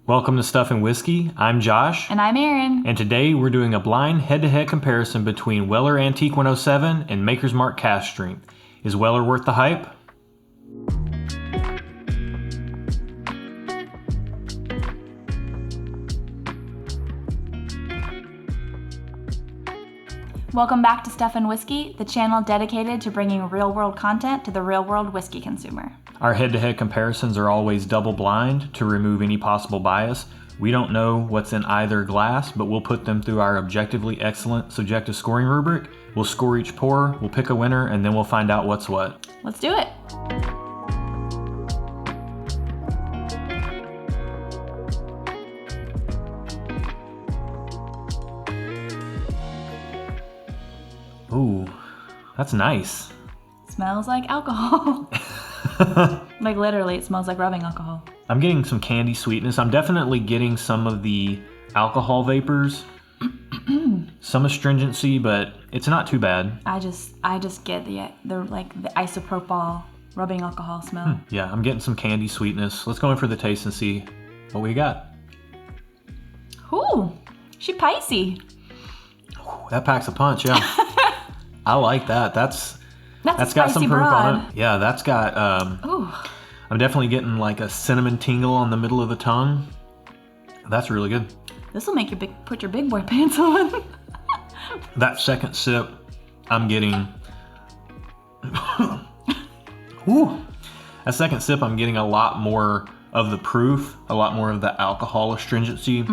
Welcome to Stuff and Whiskey. I'm Josh. And I'm Erin. And today we're doing a blind head-to-head comparison between Weller Antique 107 and Maker's Mark Cask Strength. Is Weller worth the hype? Welcome back to Stuff and Whiskey, the channel dedicated to bringing real-world content to the real-world whiskey consumer. Our head-to-head comparisons are always double-blind to remove any possible bias. We don't know what's in either glass, but we'll put them through our objectively excellent subjective scoring rubric. We'll score each pour, we'll pick a winner, and then we'll find out what's what. Let's do it. Ooh, that's nice. Smells like alcohol. Like literally, it smells like rubbing alcohol. I'm getting some candy sweetness. I'm definitely getting some of the alcohol vapors, some astringency, but it's not too bad. I just get the isopropyl rubbing alcohol smell. Yeah, I'm getting some candy sweetness. Let's go in for the taste and see what we got. Ooh, she picey. Ooh, that packs a punch, yeah. I like that. That's got some proof broad. on it. Yeah, that's got, Ooh. I'm definitely getting like a cinnamon tingle on the middle of the tongue. That's really good. This will make you put your big boy pants on. That second sip, I'm getting, ooh. That second sip, I'm getting a lot more of the proof, a lot more of the alcohol astringency.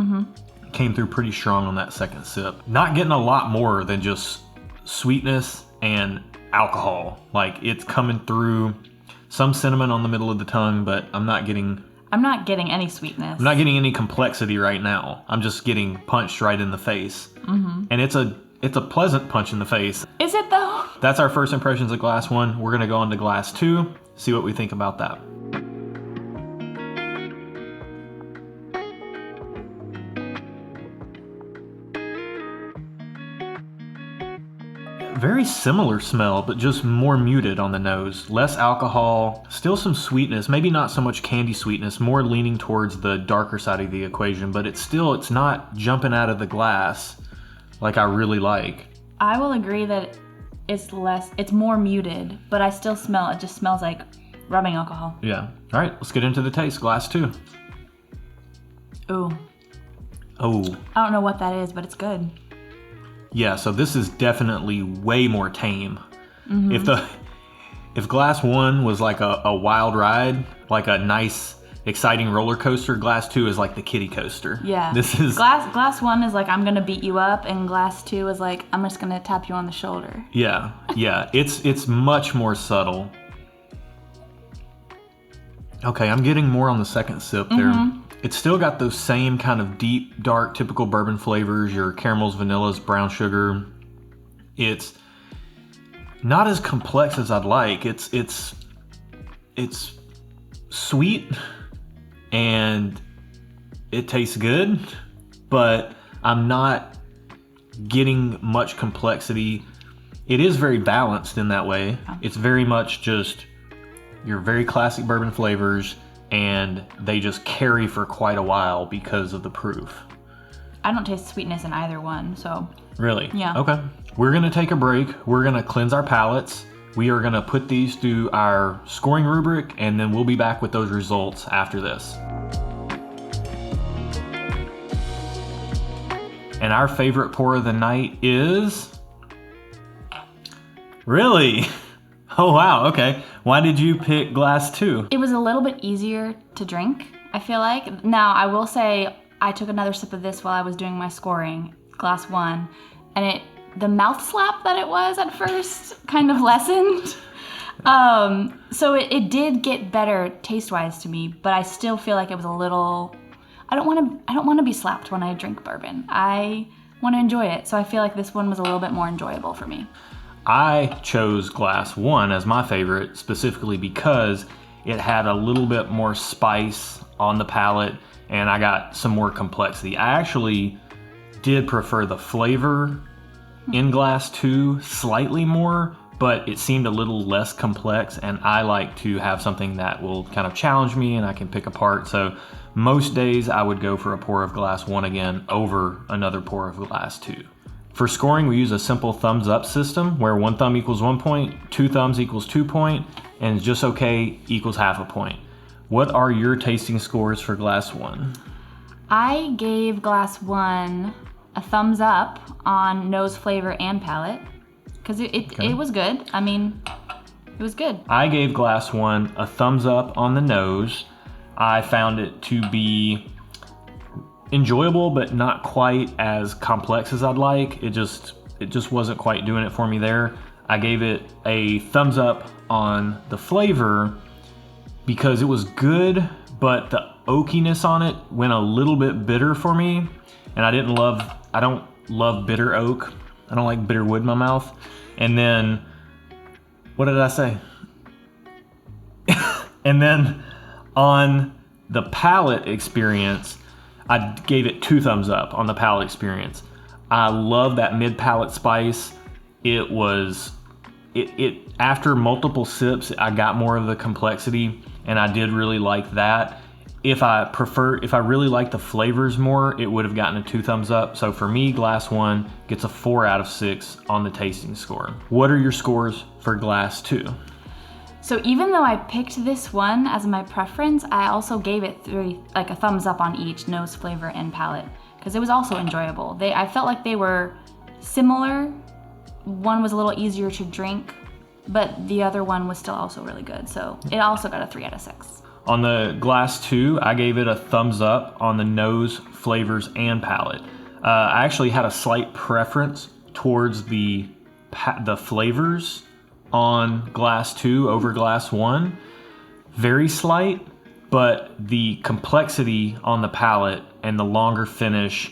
Came through pretty strong on that second sip. Not getting a lot more than just sweetness and alcohol. Like, it's coming through some cinnamon on the middle of the tongue, but I'm not getting any sweetness. I'm not getting any complexity right now. I'm just getting punched right in the face. And it's a pleasant punch in the face. Is it though? That's our first impressions of glass one. We're gonna go on to glass two, see what we think about that. Very similar smell, but just more muted on the nose. Less alcohol, still some sweetness, maybe not so much candy sweetness, more leaning towards the darker side of the equation, but it's not jumping out of the glass like I really like. I will agree that it's more muted, but I still smell, it just smells like rubbing alcohol. Yeah. All right, let's get into the taste. Glass two. Ooh. Oh. I don't know what that is, but it's good. Yeah, so this is definitely way more tame. If glass one was like a wild ride, like a nice, exciting roller coaster, glass two is like the kiddie coaster. Yeah. This is glass one is like I'm gonna beat you up, and glass two is like I'm just gonna tap you on the shoulder. Yeah. It's much more subtle. Okay, I'm getting more on the second sip there. It's still got those same kind of deep, dark, typical bourbon flavors, your caramels, vanillas, brown sugar. It's not as complex as I'd like. It's sweet and it tastes good, but I'm not getting much complexity. It is very balanced in that way. It's very much just your very classic bourbon flavors, and they just carry for quite a while because of the proof. I don't taste sweetness in either one, so. Really? Yeah. Okay. We're gonna take a break. We're gonna cleanse our palates. We are gonna put these through our scoring rubric, and then we'll be back with those results after this. And our favorite pour of the night is... Really? Oh, wow, okay. Why did you pick glass two? It was a little bit easier to drink, I feel like. Now, I will say I took another sip of this while I was doing my scoring, glass one, and the mouth slap that it was at first kind of lessened. So it did get better taste-wise to me, but I still feel like it was a little... I don't want to be slapped when I drink bourbon. I want to enjoy it, so I feel like this one was a little bit more enjoyable for me. I chose glass one as my favorite specifically because it had a little bit more spice on the palate and I got some more complexity. I actually did prefer the flavor in glass two slightly more, but it seemed a little less complex, and I like to have something that will kind of challenge me and I can pick apart. So most days I would go for a pour of glass 1 again over another pour of glass 2. For scoring, we use a simple thumbs up system where 1 thumb equals 1 point, 2 thumbs equals 2 point, and just okay equals half a point. What are your tasting scores for glass 1? I gave glass 1 a thumbs up on nose, flavor, and palate because it was good. I mean, it was good. I gave glass 1 a thumbs up on the nose. I found it to be enjoyable, but not quite as complex as I'd like. It just wasn't quite doing it for me there. I gave it a thumbs up on the flavor because it was good, but the oakiness on it went a little bit bitter for me, and I don't love bitter oak. I don't like bitter wood in my mouth. And then, what did I say? And then on the palate experience, I gave it 2 thumbs up on the palate experience. I love that mid-palate spice. It after multiple sips, I got more of the complexity, and I did really like that. If I really like the flavors more, it would have gotten a 2 thumbs up. So for me, glass 1 gets a 4 out of 6 on the tasting score. What are your scores for glass 2? So even though I picked this one as my preference, I also gave it a thumbs up on each, nose, flavor, and palate, because it was also enjoyable. I felt like they were similar. One was a little easier to drink, but the other one was still also really good. So it also got a 3 out of 6. On the glass 2, I gave it a thumbs up on the nose, flavors, and palate. I actually had a slight preference towards the flavors on glass 2 over glass 1. Very slight, but the complexity on the palate and the longer finish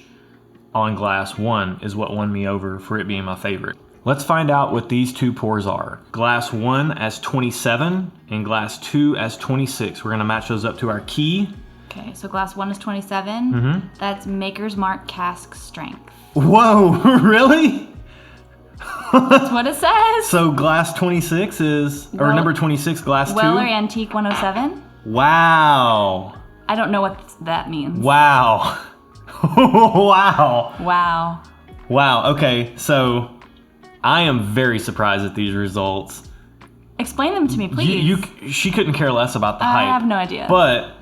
on glass 1 is what won me over for it being my favorite. Let's find out what these 2 pours are. Glass 1 as 27 and glass 2 as 26. We're gonna match those up to our key. Okay, so glass 1 is 27. That's Maker's Mark Cask Strength. Whoa, really? That's what it says. So glass 26 is, or number 26, glass 2? Weller Antique 107. Wow. I don't know what that means. Wow. Wow. Wow. Wow, okay, so I am very surprised at these results. Explain them to me, please. She couldn't care less about the hype. I have no idea. But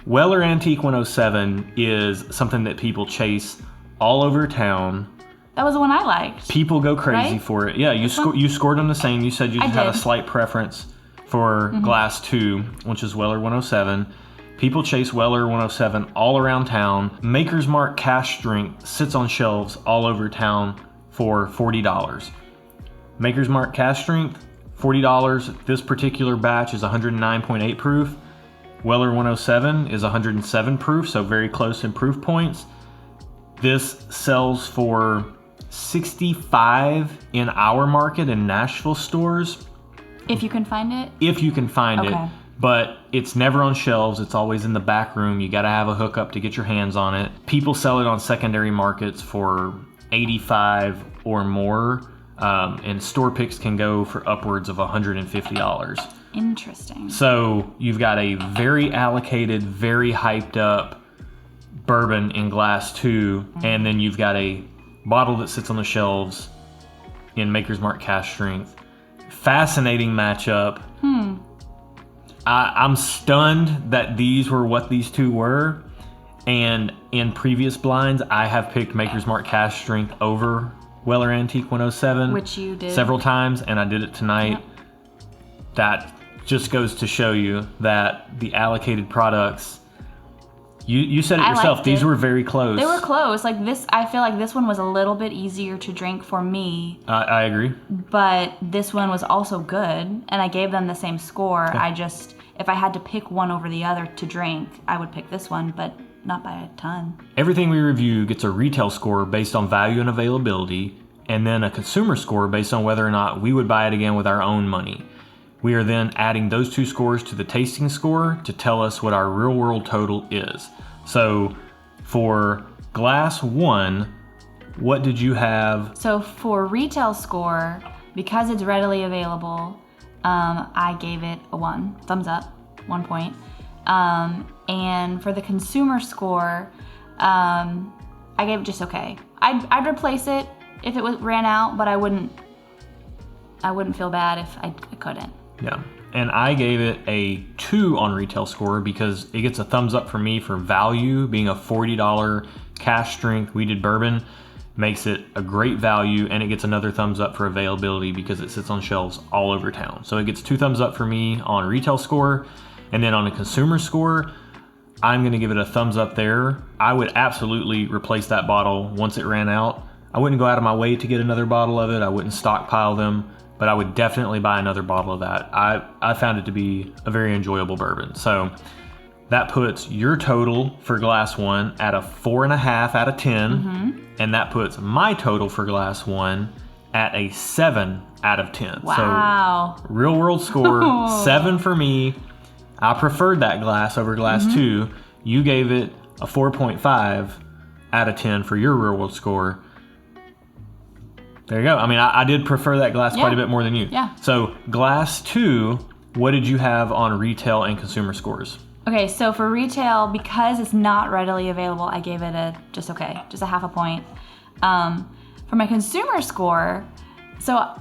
Weller Antique 107 is something that people chase all over town. That was the one I liked. People go crazy for it. Yeah, you scored them the same. You said you just had a did. slight preference for glass 2, which is Weller 107. People chase Weller 107 all around town. Maker's Mark Cask Strength sits on shelves all over town for $40. Maker's Mark Cask Strength, $40. This particular batch is 109.8 proof. Weller 107 is 107 proof, so very close in proof points. This sells for $65 in our market in Nashville stores. If you can find it? If you can find it. But it's never on shelves. It's always in the back room. You got to have a hookup to get your hands on it. People sell it on secondary markets for $85 or more. And store picks can go for upwards of $150. Interesting. So you've got a very allocated, very hyped up bourbon in glass 2, and then you've got a bottle that sits on the shelves in Maker's Mark Cask Strength. Fascinating matchup. I'm stunned that these were what these 2 were, and in previous blinds I have picked Maker's Mark Cask Strength over Weller Antique 107, which you did several times, and I did it tonight. That just goes to show you that the allocated products, you said it yourself, these were very close. They were close. Like this, I feel like this one was a little bit easier to drink for me. I agree. But this one was also good, and I gave them the same score. Okay. If I had to pick one over the other to drink, I would pick this one, but not by a ton. Everything we review gets a retail score based on value and availability, and then a consumer score based on whether or not we would buy it again with our own money. We are then adding those 2 scores to the tasting score to tell us what our real world total is. So for glass 1, what did you have? So for retail score, because it's readily available, I gave it a 1 thumbs up, 1 point. And for the consumer score, I gave it just okay. I'd replace it if it ran out, but I wouldn't feel bad if I couldn't. Yeah. And I gave it a 2 on retail score because it gets a thumbs up for me for value. Being a $40 Cask Strength weeded bourbon makes it a great value, and it gets another thumbs up for availability because it sits on shelves all over town. So it gets 2 thumbs up for me on retail score. And then on a consumer score, I'm gonna give it a thumbs up there. I would absolutely replace that bottle once it ran out. I wouldn't go out of my way to get another bottle of it. I wouldn't stockpile them, but I would definitely buy another bottle of that. I found it to be a very enjoyable bourbon. So that puts your total for glass 1 at a 4.5 out of 10. And that puts my total for glass 1 at a 7 out of 10. Wow. So real world score, 7 for me. I preferred that glass over glass 2. You gave it a 4.5 out of 10 for your real world score. There you go. I mean, I did prefer that glass quite a bit more than you. Yeah. So glass 2, what did you have on retail and consumer scores? Okay, so for retail, because it's not readily available, I gave it just okay, just a 0.5 point. For my consumer score, so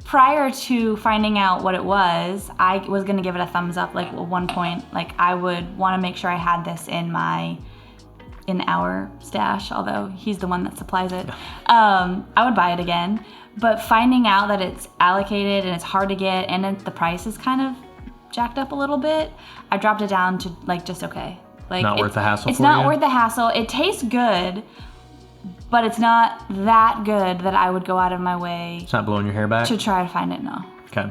prior to finding out what it was, I was gonna give it a thumbs up, like 1 point. Like I would wanna make sure I had this in our stash, although he's the one that supplies it. I would buy it again. But finding out that it's allocated and it's hard to get and the price is kind of jacked up a little bit, I dropped it down to like just okay. Like not worth the hassle. It's not worth the hassle. It tastes good, but it's not that good that I would go out of my way. It's not blowing your hair back? To try to find it, no. Okay.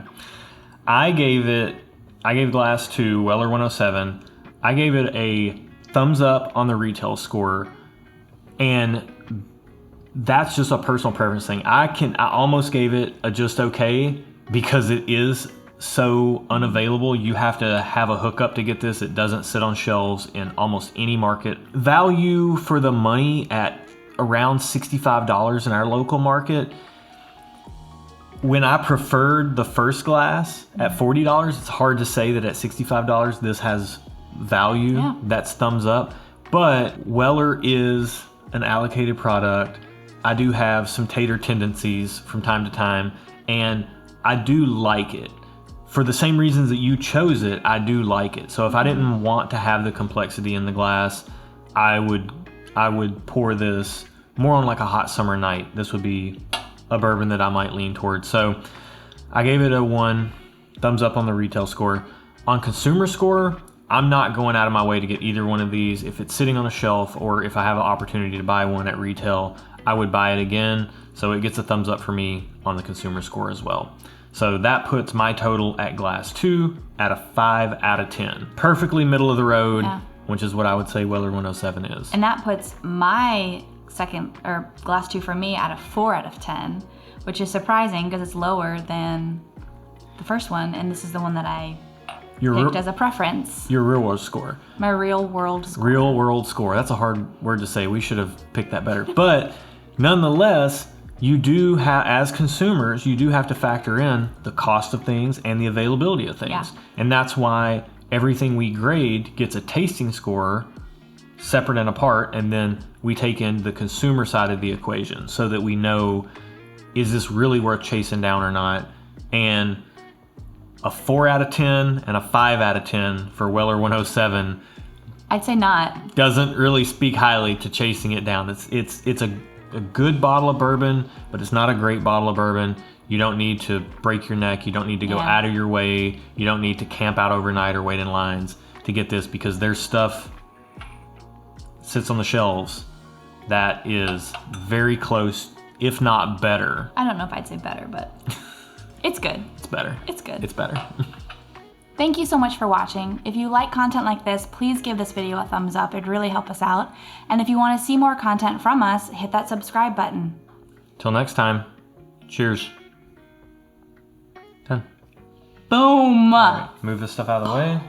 I gave glass 2, Weller 107. I gave it a thumbs up on the retail score, and that's just a personal preference thing. I almost gave it a just okay because it is so unavailable. You have to have a hookup to get this. It doesn't sit on shelves in almost any market. Value for the money at around $65 in our local market. When I preferred the first glass at $40, it's hard to say that at $65 this has value. Yeah. That's thumbs up. But Weller is an allocated product. I do have some tater tendencies from time to time, and I do like it. For the same reasons that you chose it, I do like it. So if I didn't want to have the complexity in the glass, I would pour this more on like a hot summer night. This would be a bourbon that I might lean towards. So I gave it a 1 thumbs up on the retail score. On consumer score, I'm not going out of my way to get either one of these. If it's sitting on a shelf or if I have an opportunity to buy one at retail, I would buy it again. So it gets a thumbs up for me on the consumer score as well. So that puts my total at glass 2 at a 5 out of 10. Perfectly middle of the road, which is what I would say Weller 107 is. And that puts my glass 2 for me at a 4 out of 10, which is surprising because it's lower than the first one, and this is the one that I picked as a preference. Your real world score. My real world score. Real world score. That's a hard word to say. We should have picked that better. But nonetheless, you do have, as consumers, you do have to factor in the cost of things and the availability of things. Yeah. And that's why everything we grade gets a tasting score separate and apart, and then we take in the consumer side of the equation so that we know, is this really worth chasing down or not? And a 4 out of 10 and a 5 out of 10 for Weller 107 I'd say not. Doesn't really speak highly to chasing it down. It's a good bottle of bourbon, but it's not a great bottle of bourbon. You don't need to break your neck. You don't need to go out of your way. You don't need to camp out overnight or wait in lines to get this, because there's stuff sits on the shelves that is very close, if not better. I don't know if I'd say better, but it's good. It's better. It's good. It's better. Thank you so much for watching. If you like content like this, please give this video a thumbs up. It'd really help us out. And if you want to see more content from us, hit that subscribe button. Till next time, cheers. Done. Boom! All right, move this stuff out of the way.